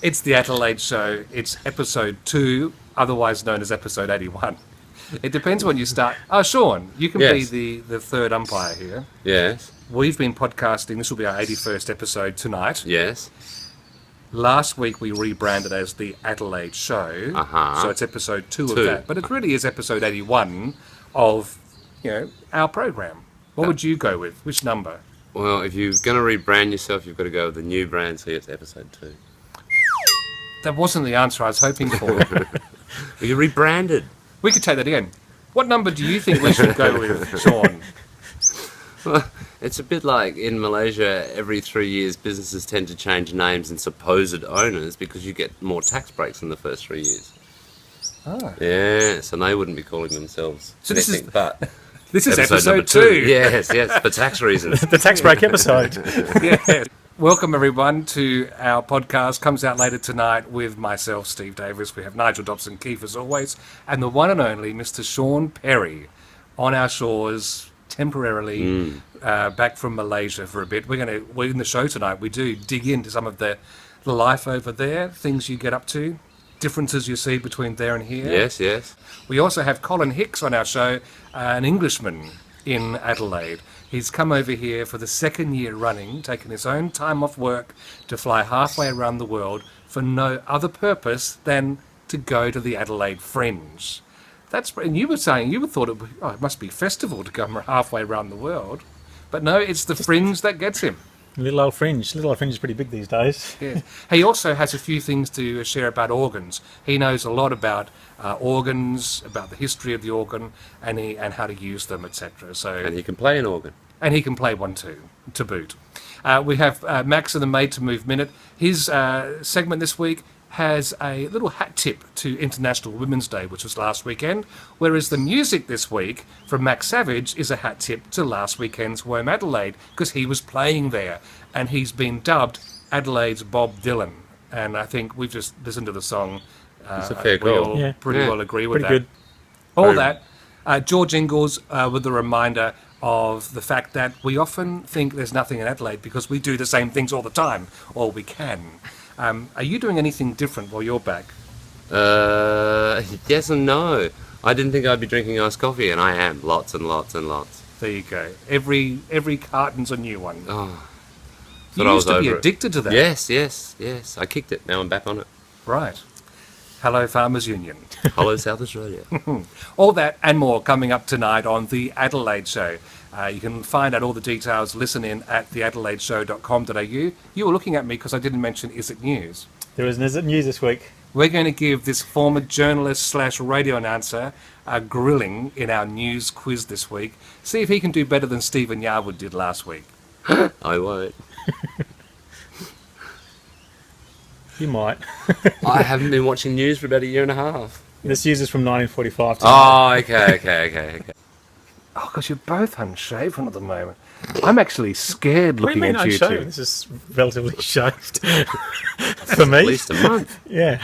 It's the Adelaide Show. It's episode 2, otherwise known as episode 81. It depends when you start. Oh, Sean, you can Yes. be the third umpire here. Yes. We've been podcasting. This will be our 81st episode tonight. Yes. Last week we rebranded as the Adelaide Show. Uh-huh. So it's episode 2 of Two. that. But it really is episode 81 of, our program. What would you go with? Which number? Well, if you're going to rebrand yourself, you've got to go with the new brand, so it's episode 2. That wasn't the answer I was hoping for. Well, you rebranded. We could take that again. What number do you think we should go with, Sean? Well, it's a bit like in Malaysia, every 3 years businesses tend to change names and supposed owners because you get more tax breaks in the first 3 years. Oh. Yes, and they wouldn't be calling themselves anything but This is episode number 2. Yes, for tax reasons. The tax break episode. Yeah. Welcome, everyone, to our podcast. Comes out later tonight with myself, Steve Davis. We have Nigel Dobson Keefe, as always, and the one and only Mr. Sean Perry on our shores temporarily, back from Malaysia for a bit. We're in the show tonight. We do dig into some of the life over there, things you get up to, differences you see between there and here. Yes, yes. We also have Colin Hicks on our show, an Englishman in Adelaide. He's come over here for the second year running, taking his own time off work to fly halfway around the world for no other purpose than to go to the Adelaide Fringe. And you were saying, you thought it must be festival to come halfway around the world. But no, it's the Fringe that gets him. Little old Fringe. Little old Fringe is pretty big these days. Yeah. He also has a few things to share about organs. He knows a lot about organs, about the history of the organ, and how to use them, etc. And you can play an organ. And he can play one too, to boot. We have Max in the Made to Move Minute. His segment this week has a little hat tip to International Women's Day, which was last weekend, whereas the music this week from Max Savage is a hat tip to last weekend's Wome Adelaide, because he was playing there, and he's been dubbed Adelaide's Bob Dylan. And I think we've just listened to the song. It's a fair we call. all pretty well agree with Pretty that. good. All that. George Ingalls with a reminder of the fact that we often think there's nothing in Adelaide because we do the same things all the time, or we can. Are you doing anything different while you're back? Yes and no. I didn't think I'd be drinking iced coffee, and I am. Lots and lots and lots. There you go. Every carton's a new one. Oh, You used to be addicted to that. Yes. I kicked it. Now I'm back on it. Right. Hello, Farmers Union. Hello, South Australia. All that and more coming up tonight on The Adelaide Show. You can find out all the details, listen in at theadelaideshow.com.au. You were looking at me because I didn't mention Is It News. There was news this week. We're going to give this former journalist / radio announcer a grilling in our news quiz this week. See if he can do better than Stephen Yarwood did last week. I won't. You might. I haven't been watching news for about a year and a half. This news is from 1945. Oh, okay. Oh, because you're both unshaven at the moment. I'm actually scared What do looking you mean at you unshaven? two. This is relatively shaved for me. At least a month. Yeah.